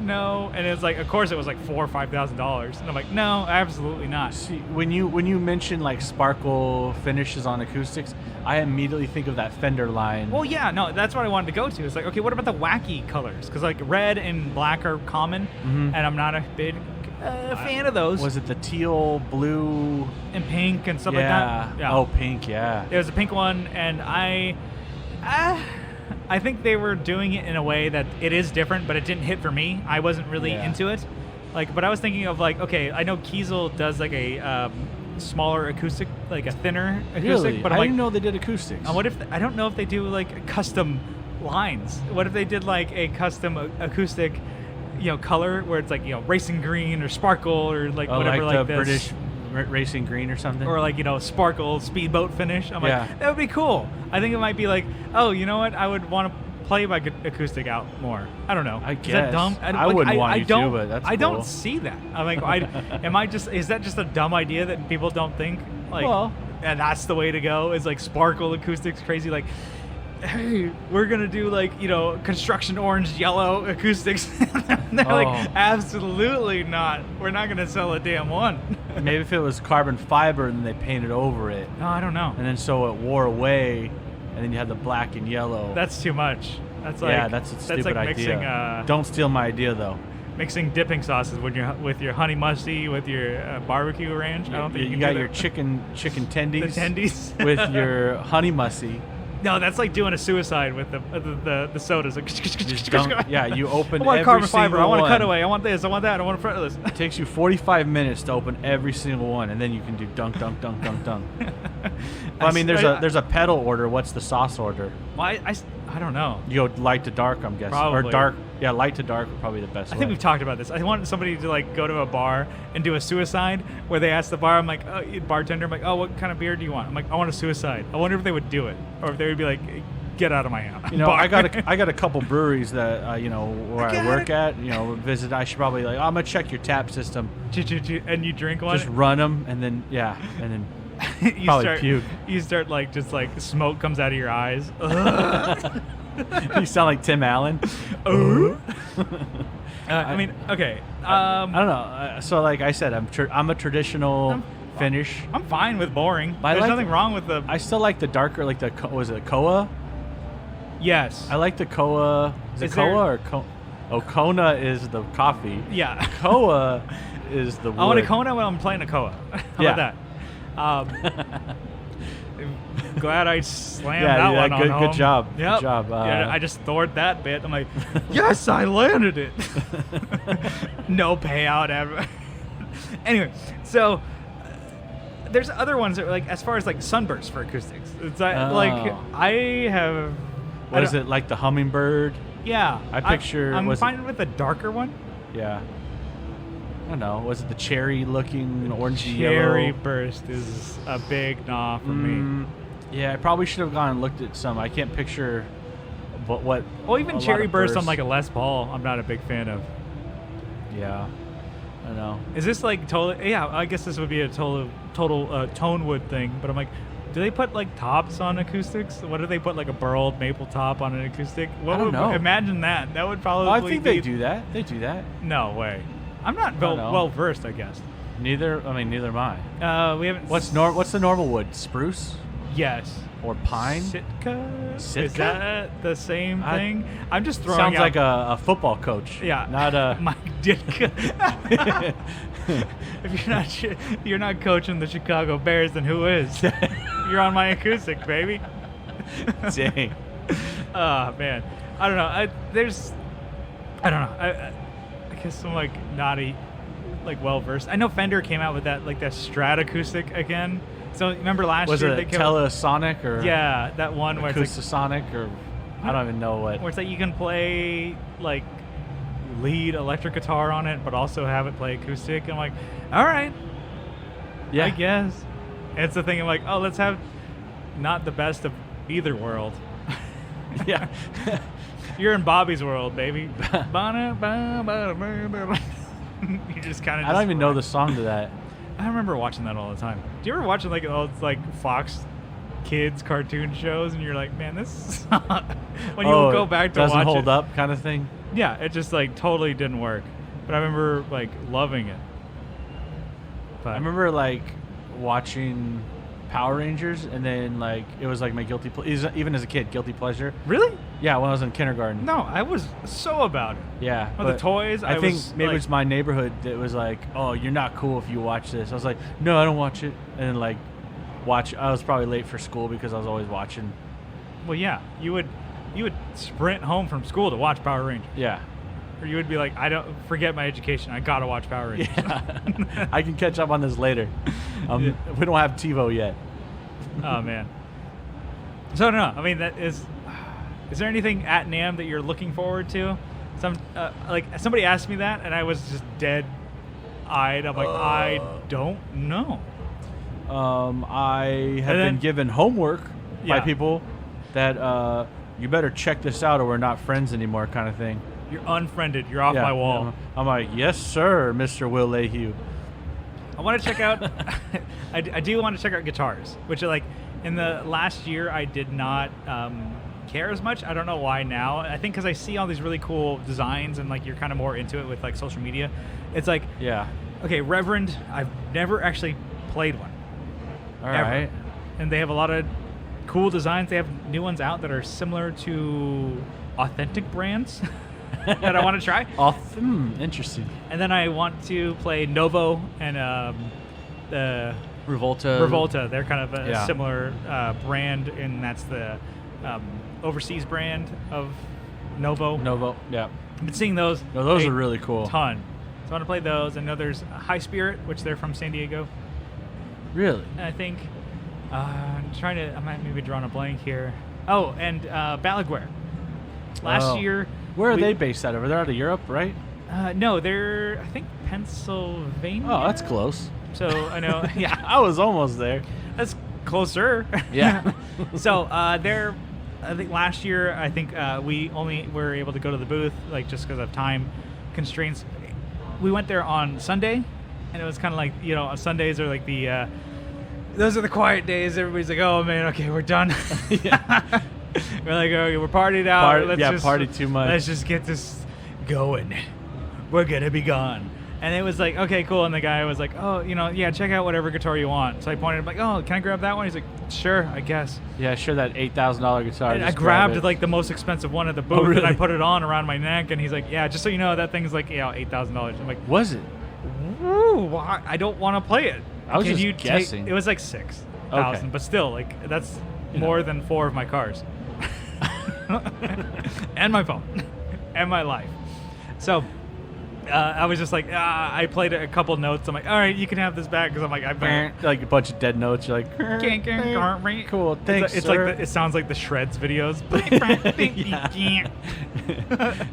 Speaker 1: no. And it was like, of course, it was like $4,000 or $5,000, and I'm like, no, absolutely not.
Speaker 2: See, when you mention like sparkle finishes on acoustics, I immediately think of that Fender line.
Speaker 1: Well, yeah, no, that's what I wanted to go to. It's like, okay, what about the wacky colors? Because like red and black are common, and I'm not a big fan of those.
Speaker 2: Was it the teal, blue,
Speaker 1: and pink and stuff like that?
Speaker 2: Yeah. Oh, pink, yeah.
Speaker 1: There was a pink one, and I think they were doing it in a way that it is different, but it didn't hit for me. I wasn't really into it. But I was thinking of like, okay, I know Kiesel does like a smaller acoustic, like a thinner acoustic.
Speaker 2: Really?
Speaker 1: But
Speaker 2: I didn't know they did acoustics.
Speaker 1: I don't know if they do like custom lines. What if they did like a custom acoustic, color where it's like racing green or sparkle or like whatever
Speaker 2: like
Speaker 1: the
Speaker 2: this. British racing green or something,
Speaker 1: or like sparkle speedboat finish. I'm like, that would be cool. I think it might be like, oh, you know what? I would want to play my acoustic out more. I don't know.
Speaker 2: I guess.
Speaker 1: Is that dumb?
Speaker 2: I wouldn't want you to, but that's cool.
Speaker 1: I don't see that. I'm like, is that just a dumb idea that people don't think like?
Speaker 2: Well,
Speaker 1: and that's the way to go. Is like sparkle acoustics crazy like. Hey, we're gonna do like construction orange yellow acoustics. They're like, absolutely not. We're not gonna sell a damn one.
Speaker 2: Maybe if it was carbon fiber and they painted over it.
Speaker 1: No, I don't know.
Speaker 2: And then so it wore away, and then you had the black and yellow.
Speaker 1: That's too much. That's like
Speaker 2: that's a stupid
Speaker 1: like
Speaker 2: idea.
Speaker 1: Mixing,
Speaker 2: don't steal my idea though.
Speaker 1: Mixing dipping sauces with your honey musty with your barbecue ranch. I don't think you can
Speaker 2: got
Speaker 1: do
Speaker 2: your chicken tendies.
Speaker 1: The tendies
Speaker 2: with your honey musty.
Speaker 1: No, that's like doing a suicide with the sodas. Like,
Speaker 2: you open.
Speaker 1: I want
Speaker 2: every
Speaker 1: carbon fiber. I want a
Speaker 2: one.
Speaker 1: cutaway. I want this. I want that. I want a fretless.
Speaker 2: It takes you 45 minutes to open every single one, and then you can do dunk, dunk, dunk, dunk, dunk. Well, I mean, there's a pedal order. What's the sauce order?
Speaker 1: Well, I don't know.
Speaker 2: You go light to dark, I'm guessing.
Speaker 1: Probably.
Speaker 2: Or dark. Yeah, light to dark would probably be the best way.
Speaker 1: I think we've talked about this. I want somebody to like go to a bar and do a suicide where they ask the bar, I'm like, bartender, I'm like, oh, what kind of beer do you want? I'm like, I want a suicide. I wonder if they would do it, or if they would be like, Get out of my house.
Speaker 2: You know,
Speaker 1: Bar.
Speaker 2: I got a couple breweries that where I work at. You know, visit. I should probably I'm gonna check your tap system.
Speaker 1: And you drink one.
Speaker 2: Just run them, and then and then
Speaker 1: you
Speaker 2: probably
Speaker 1: start,
Speaker 2: puke.
Speaker 1: You start just smoke comes out of your eyes.
Speaker 2: You sound like Tim Allen.
Speaker 1: I mean, okay.
Speaker 2: I don't know. So like I said, I'm a traditional finish.
Speaker 1: I'm fine with boring.
Speaker 2: But
Speaker 1: There's nothing wrong with the.
Speaker 2: I still like the darker, like was it Koa?
Speaker 1: Yes.
Speaker 2: I like the Koa. Is it Koa or Koa? Oh, Kona is the coffee.
Speaker 1: Yeah.
Speaker 2: Koa is the wood.
Speaker 1: I want a Kona when I'm playing a Koa. How about that? Glad I slammed that one on home.
Speaker 2: Good job.
Speaker 1: Yep.
Speaker 2: Good job.
Speaker 1: I just thwarted that bit. I'm like, yes, I landed it. No payout ever. Anyway, so there's other ones that are as far as sunbursts for acoustics. It's I have.
Speaker 2: What is it, like the hummingbird?
Speaker 1: Yeah.
Speaker 2: I picture.
Speaker 1: I'm fine with the darker one.
Speaker 2: Yeah. I don't know. Was it the cherry-looking orangey
Speaker 1: Cherry
Speaker 2: yellow?
Speaker 1: burst is a big nah for me.
Speaker 2: Yeah, I probably should have gone and looked at some. I can't picture what.
Speaker 1: Well, even cherry burst on a Les Paul, I'm not a big fan of.
Speaker 2: Yeah. I know.
Speaker 1: Is this totally? Yeah, I guess this would be a total Tonewood thing. But I'm like, do they put tops on acoustics? What do they put a burled maple top on an acoustic?
Speaker 2: I don't know.
Speaker 1: Imagine that. That would probably.
Speaker 2: Oh, I think they do that. They do that.
Speaker 1: No way. I'm not well versed, I guess.
Speaker 2: Neither am I.
Speaker 1: We haven't.
Speaker 2: What's the normal wood? Spruce?
Speaker 1: Yes.
Speaker 2: Or pine?
Speaker 1: Sitka?
Speaker 2: Sitka?
Speaker 1: Is that the same thing? I'm just throwing
Speaker 2: sounds
Speaker 1: out.
Speaker 2: like a football coach.
Speaker 1: Yeah.
Speaker 2: Not a.
Speaker 1: Mike Ditka. If you're not coaching the Chicago Bears, then who is? You're on my acoustic, baby.
Speaker 2: Dang.
Speaker 1: Oh man, I don't know. I don't know. I guess I'm naughty, well versed. I know Fender came out with that that Strat acoustic again. So remember last year
Speaker 2: they came Telesonic or
Speaker 1: that one where
Speaker 2: Acoustasonic or I don't even know what.
Speaker 1: Where it's you can play lead electric guitar on it, but also have it play acoustic. I'm like, all right, yeah, I guess. And it's the thing. I'm like, oh, let's have not the best of either world.
Speaker 2: Yeah.
Speaker 1: You're in Bobby's world, baby. You just kind of.
Speaker 2: I don't even know the song to that.
Speaker 1: I remember watching that all the time. Do you ever watch old Fox Kids cartoon shows and you're like, man, this when you go back to watch it,
Speaker 2: doesn't hold up kind of thing?
Speaker 1: Yeah, it just totally didn't work. But I remember loving it. But
Speaker 2: I remember watching Power Rangers, and then it was my guilty pleasure. Even as a kid, guilty pleasure.
Speaker 1: Really?
Speaker 2: Yeah, when I was in kindergarten.
Speaker 1: No, I was so about it.
Speaker 2: Yeah.
Speaker 1: With the toys,
Speaker 2: I think maybe it's my neighborhood that was oh, you're not cool if you watch this. I was like, no, I don't watch it. And then watch. I was probably late for school because I was always watching.
Speaker 1: Well, yeah, you would sprint home from school to watch Power Rangers.
Speaker 2: Yeah.
Speaker 1: Or you would be like, I don't forget my education. I gotta watch Power Rangers.
Speaker 2: Yeah. I can catch up on this later. We don't have TiVo yet.
Speaker 1: Oh man. So I don't know. I mean, is there anything at NAMM that you're looking forward to? Somebody asked me that, and I was just dead-eyed. I'm like, I don't know.
Speaker 2: I have been given homework by people that you better check this out or we're not friends anymore, kind of thing.
Speaker 1: You're unfriended. You're off my wall.
Speaker 2: Yeah. I'm like, yes, sir, Mr. Will Lehue.
Speaker 1: I want to check out. I do want to check out guitars, which in the last year I did not care as much. I don't know why now. I think because I see all these really cool designs and you're kind of more into it with social media. It's
Speaker 2: yeah.
Speaker 1: Okay, Reverend. I've never actually played one.
Speaker 2: All right.
Speaker 1: And they have a lot of cool designs. They have new ones out that are similar to authentic brands that I want to try.
Speaker 2: Interesting.
Speaker 1: And then I want to play Novo and the
Speaker 2: Revolta.
Speaker 1: They're kind of a similar brand, and that's the overseas brand of Novo. Yeah. I've been seeing those.
Speaker 2: No, those are really cool.
Speaker 1: Ton. So I want to play those. I know there's High Spirit, which they're from San Diego.
Speaker 2: Really?
Speaker 1: And I think I might maybe drawing a blank here. Oh, and Balagware. Last year.
Speaker 2: Where are they based out of? They're out of Europe, right?
Speaker 1: No, they're, I think, Pennsylvania.
Speaker 2: Oh, that's close.
Speaker 1: So I know, yeah.
Speaker 2: I was almost there.
Speaker 1: That's closer.
Speaker 2: Yeah.
Speaker 1: So they're I think last year, we only were able to go to the booth like just because of time constraints. We went there on Sunday, and it was kind of like, Sundays are like the those are the quiet days. Everybody's like, oh man, okay, we're done.
Speaker 2: Yeah.
Speaker 1: We're like, okay, we're partied out.
Speaker 2: Party too much.
Speaker 1: Let's just get this going. We're gonna be gone. And it was like, okay, cool. And the guy was like, oh, check out whatever guitar you want. So I pointed, like, oh, can I grab that one? He's like, sure, I guess.
Speaker 2: Yeah, sure, that $8,000 guitar.
Speaker 1: And I grabbed like the most expensive one at the booth,
Speaker 2: really?
Speaker 1: and I put it on around my neck. And he's like, yeah, just so you know, that thing's like, $8,000. I'm like,
Speaker 2: was it?
Speaker 1: Woo, I don't want to play it.
Speaker 2: I was just guessing.
Speaker 1: It was like 6,000,
Speaker 2: Okay.
Speaker 1: but still, like that's more than 4 of my cars, and my phone, and my life. So. I was just like, I played a couple notes. I'm like, all right, you can have this back, because I'm like,
Speaker 2: like a bunch of dead notes. You're like, cool, thanks.
Speaker 1: It's
Speaker 2: sir.
Speaker 1: like it sounds like the Shreds videos.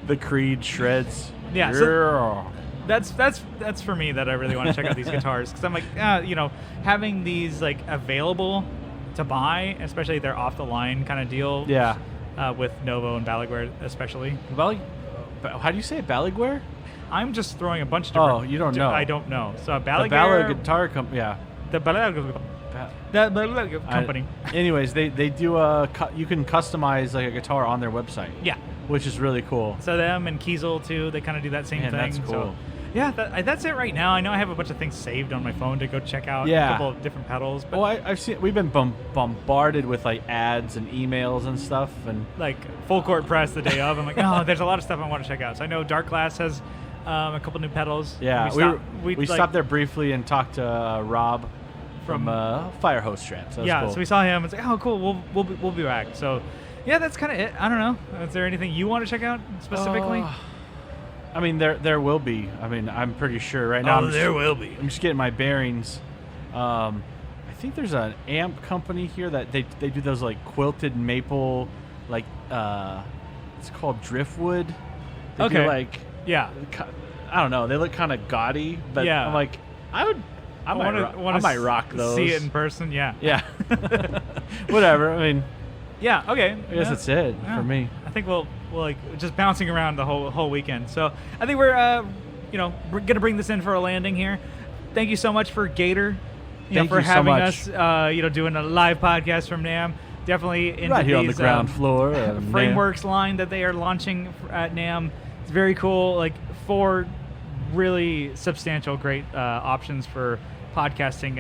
Speaker 2: The Creed Shreds.
Speaker 1: Yeah. So that's for me that I really want to check out these guitars, because I'm like, having these like available to buy, especially they're off the line kind of deal.
Speaker 2: Yeah.
Speaker 1: With Novo and Balaguer especially.
Speaker 2: How do you say it? Balaguer?
Speaker 1: I'm just throwing a bunch of different...
Speaker 2: Oh, you don't know.
Speaker 1: I don't know. So
Speaker 2: Balaguer. The Balaguer Guitar Company, yeah.
Speaker 1: The Balaguer Company.
Speaker 2: Anyways, they do you can customize like a guitar on their website.
Speaker 1: Yeah.
Speaker 2: Which is really cool.
Speaker 1: So them and Kiesel too, they kind of do that same thing.
Speaker 2: That's cool.
Speaker 1: So, yeah, that's it right now. I know I have a bunch of things saved on my phone to go check out.
Speaker 2: Yeah.
Speaker 1: A couple of different pedals. But
Speaker 2: I've seen, we've been bombarded with like ads and emails and stuff, and
Speaker 1: like full court press the day of. I'm like, oh, there's a lot of stuff I want to check out. So I know Dark Glass has a couple new pedals.
Speaker 2: Yeah, we stopped there briefly and talked to Rob from Fire Hose Straps. Cool.
Speaker 1: So we saw him. It's like, oh, cool. We'll be back. So, yeah, that's kind of it. I don't know. Is there anything you want to check out specifically?
Speaker 2: I mean, there will be. I mean, I'm pretty sure right now.
Speaker 1: There will be.
Speaker 2: I'm just getting my bearings. I think there's an amp company here that they do those like quilted maple, like it's called driftwood. They do like. Yeah, I don't know. They look kind of gaudy, but yeah. I'm like, I might rock those.
Speaker 1: See it in person, yeah.
Speaker 2: Yeah. Whatever. I mean,
Speaker 1: yeah. Okay.
Speaker 2: I guess that's it for me.
Speaker 1: I think we'll like just bouncing around the whole weekend. So I think we're we're gonna bring this in for a landing here. Thank you so much for Gator, for having us. Doing a live podcast from NAMM. Definitely into
Speaker 2: right here
Speaker 1: these,
Speaker 2: on the ground floor.
Speaker 1: Frameworks line that they are launching at NAMM. It's very cool, like 4 really substantial, great options for podcasting,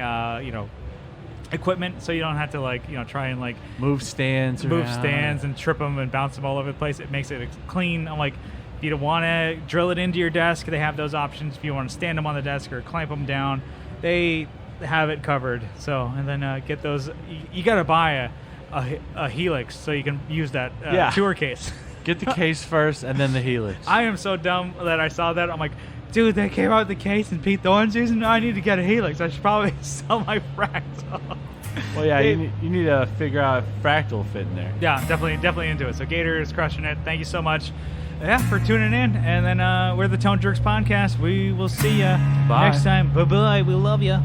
Speaker 1: equipment, so you don't have to try and
Speaker 2: move stands
Speaker 1: and trip them and bounce them all over the place. It makes it clean. I'm like, if you don't want to drill it into your desk, they have those options. If you want to stand them on the desk or clamp them down, they have it covered. So, and then get those. You got to buy a Helix so you can use that tour case.
Speaker 2: Get the case first, and then the Helix.
Speaker 1: I am so dumb that I saw that. I'm like, dude, they came out with the case and Pete Thorne's using it. I need to get a Helix. I should probably sell my fractal.
Speaker 2: Well, yeah, you need to figure out if fractal fit in there.
Speaker 1: Yeah, definitely into it. So Gator is crushing it. Thank you so much, for tuning in. And then we're the Tone Jerks Podcast. We will see you next time. Bye-bye. We love you.